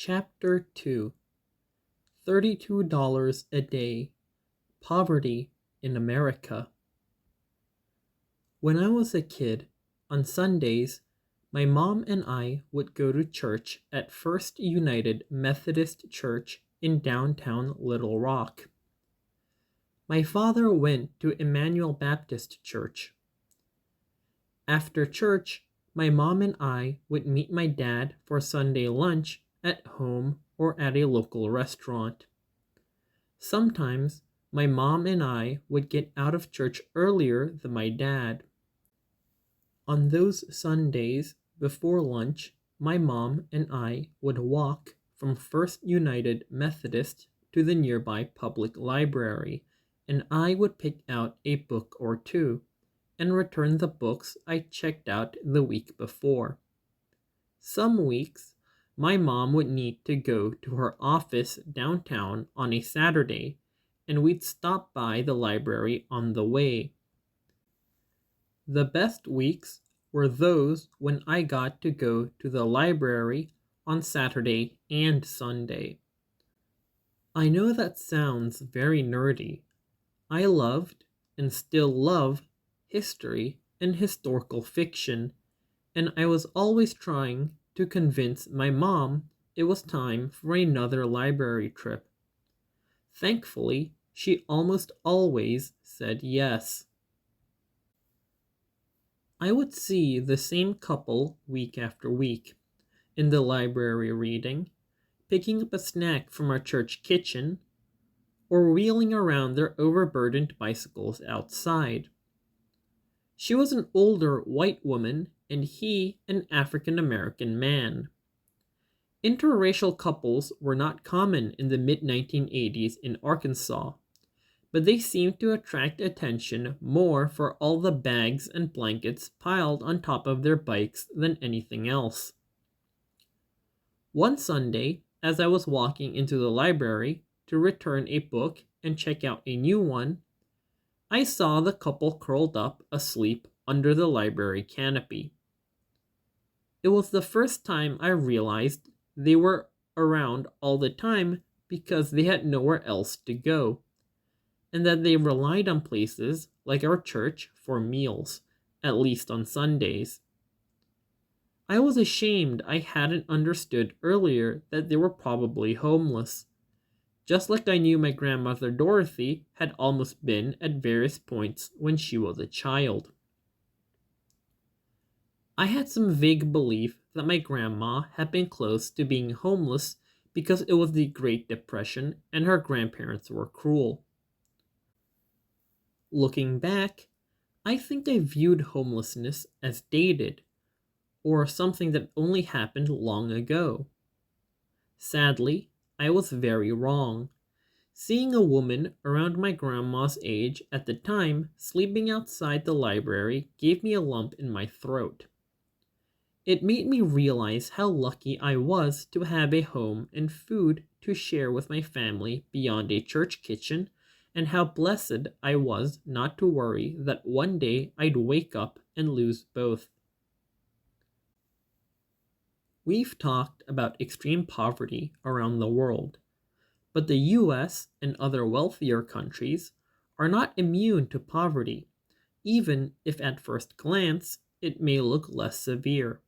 Chapter 2. $32 a Day. Poverty in America. When I was a kid, on Sundays, my mom and I would go to church at First United Methodist Church in downtown Little Rock. My father went to Emmanuel Baptist Church. After church, my mom and I would meet my dad for Sunday lunch at home or at a local restaurant. Sometimes my mom and I would get out of church earlier than my dad. On those Sundays before lunch, my mom and I would walk from First United Methodist to the nearby public library, and I would pick out a book or two and return the books I checked out the week before. Some weeks, my mom would need to go to her office downtown on a Saturday, and we'd stop by the library on the way. The best weeks were those when I got to go to the library on Saturday and Sunday. I know that sounds very nerdy. I loved, and still love, history and historical fiction, and I was always trying to convince my mom it was time for another library trip. Thankfully, she almost always said yes. I would see the same couple week after week, in the library reading, picking up a snack from our church kitchen, or wheeling around their overburdened bicycles outside. She was an older white woman and he an African American man. Interracial couples were not common in the mid-1980s in Arkansas, but they seemed to attract attention more for all the bags and blankets piled on top of their bikes than anything else. One Sunday, as I was walking into the library to return a book and check out a new one, I saw the couple curled up asleep under the library canopy. It was the first time I realized they were around all the time because they had nowhere else to go, and that they relied on places like our church for meals, at least on Sundays. I was ashamed I hadn't understood earlier that they were probably homeless, just like I knew my grandmother Dorothy had almost been at various points when she was a child. I had some vague belief that my grandma had been close to being homeless because it was the Great Depression and her grandparents were cruel. Looking back, I think I viewed homelessness as dated, or something that only happened long ago. Sadly, I was very wrong. Seeing a woman around my grandma's age at the time sleeping outside the library gave me a lump in my throat. It made me realize how lucky I was to have a home and food to share with my family beyond a church kitchen, and how blessed I was not to worry that one day I'd wake up and lose both. We've talked about extreme poverty around the world, but the US and other wealthier countries are not immune to poverty, even if at first glance it may look less severe.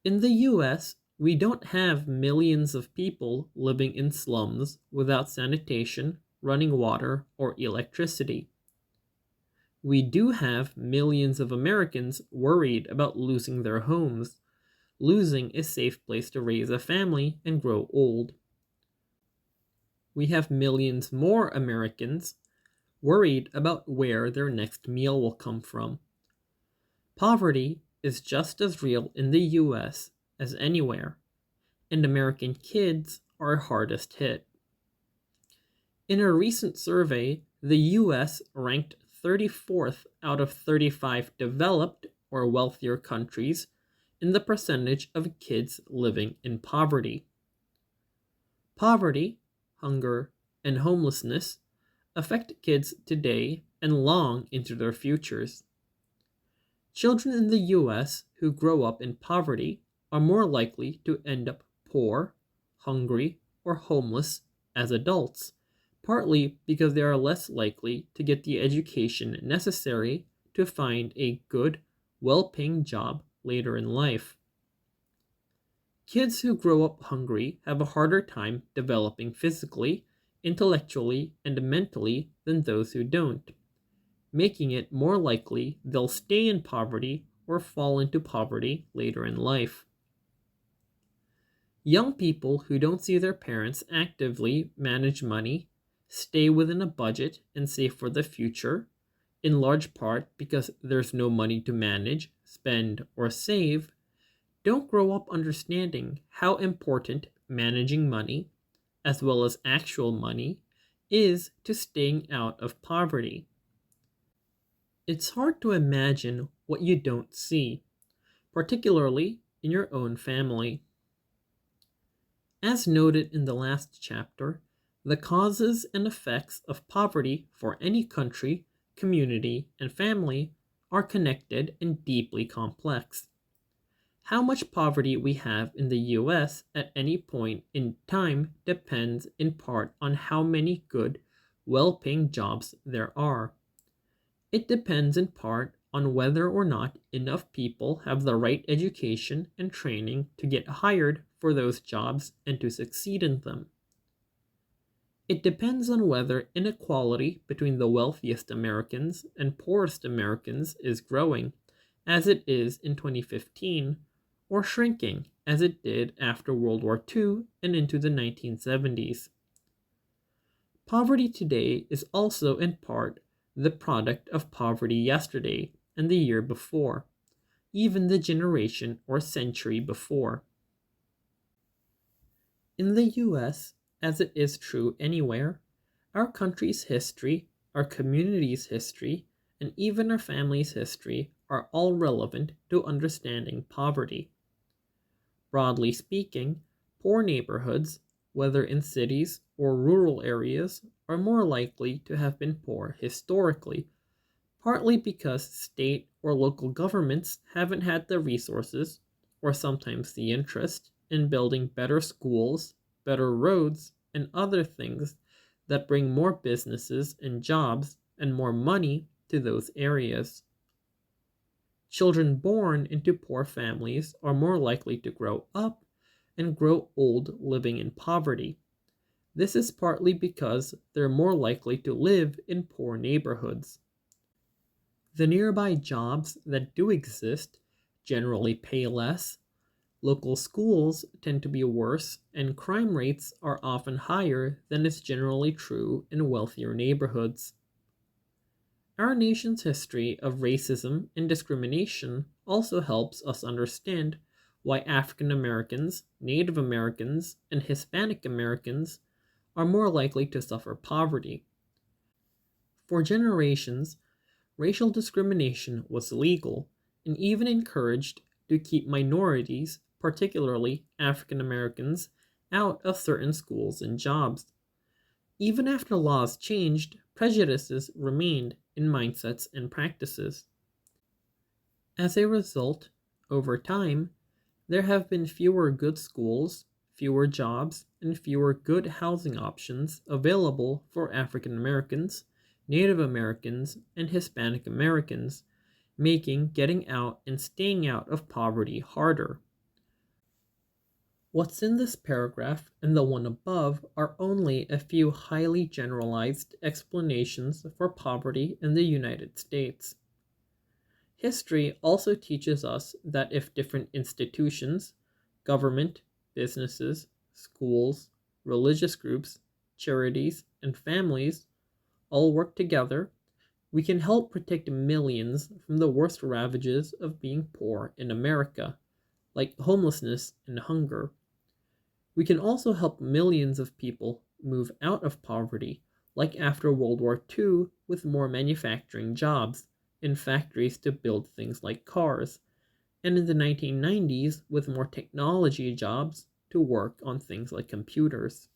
In the US, we don't have millions of people living in slums without sanitation, running water, or electricity. We do have millions of Americans worried about losing their homes, losing a safe place to raise a family and grow old. We have millions more Americans worried about where their next meal will come from. Poverty is just as real in the US as anywhere, and American kids are hardest hit. In a recent survey, the US ranked 34th out of 35 developed or wealthier countries in the percentage of kids living in poverty. Poverty, hunger, and homelessness affect kids today and long into their futures. Children in the US who grow up in poverty are more likely to end up poor, hungry, or homeless as adults, partly because they are less likely to get the education necessary to find a good, well paying job later in life. Kids who grow up hungry have a harder time developing physically, intellectually, and mentally than those who don't, making it more likely they'll stay in poverty or fall into poverty later in life. Young people who don't see their parents actively manage money, stay within a budget, and save for the future, in large part because there's no money to manage, spend, or save, don't grow up understanding how important managing money, as well as actual money, is to staying out of poverty. It's hard to imagine what you don't see, particularly in your own family. As noted in the last chapter, the causes and effects of poverty for any country, community, and family are connected and deeply complex. How much poverty we have in the US at any point in time depends in part on how many good, well paying jobs there are. It depends in part on whether or not enough people have the right education and training to get hired for those jobs and to succeed in them. It depends on whether inequality between the wealthiest Americans and poorest Americans is growing, as it is in 2015, or shrinking, as it did after World War II and into the 1970s. Poverty today is also in part the product of poverty yesterday and the year before, even the generation or century before. In the US, as it is true anywhere, our country's history, our community's history, and even our family's history are all relevant to understanding poverty. Broadly speaking, poor neighborhoods, whether in cities or rural areas, are more likely to have been poor historically, partly because state or local governments haven't had the resources, or sometimes the interest, in building better schools, better roads, and other things that bring more businesses and jobs and more money to those areas. Children born into poor families are more likely to grow up and grow old living in poverty. This is partly because they're more likely to live in poor neighborhoods. The nearby jobs that do exist generally pay less, local schools tend to be worse, and crime rates are often higher than is generally true in wealthier neighborhoods. Our nation's history of racism and discrimination also helps us understand why African Americans, Native Americans, and Hispanic Americans are more likely to suffer poverty. For generations, racial discrimination was legal and even encouraged to keep minorities, particularly African Americans, out of certain schools and jobs. Even after laws changed, prejudices remained in mindsets and practices. As a result, over time, there have been fewer good schools, fewer jobs, and fewer good housing options available for African Americans, Native Americans, and Hispanic Americans, making getting out and staying out of poverty harder. What's in this paragraph and the one above are only a few highly generalized explanations for poverty in the United States. History also teaches us that if different institutions, government, businesses, schools, religious groups, charities, and families all work together, we can help protect millions from the worst ravages of being poor in America, like homelessness and hunger. We can also help millions of people move out of poverty, like after World War II, with more manufacturing jobs in factories to build things like cars, and in the 1990s with more technology jobs to work on things like computers.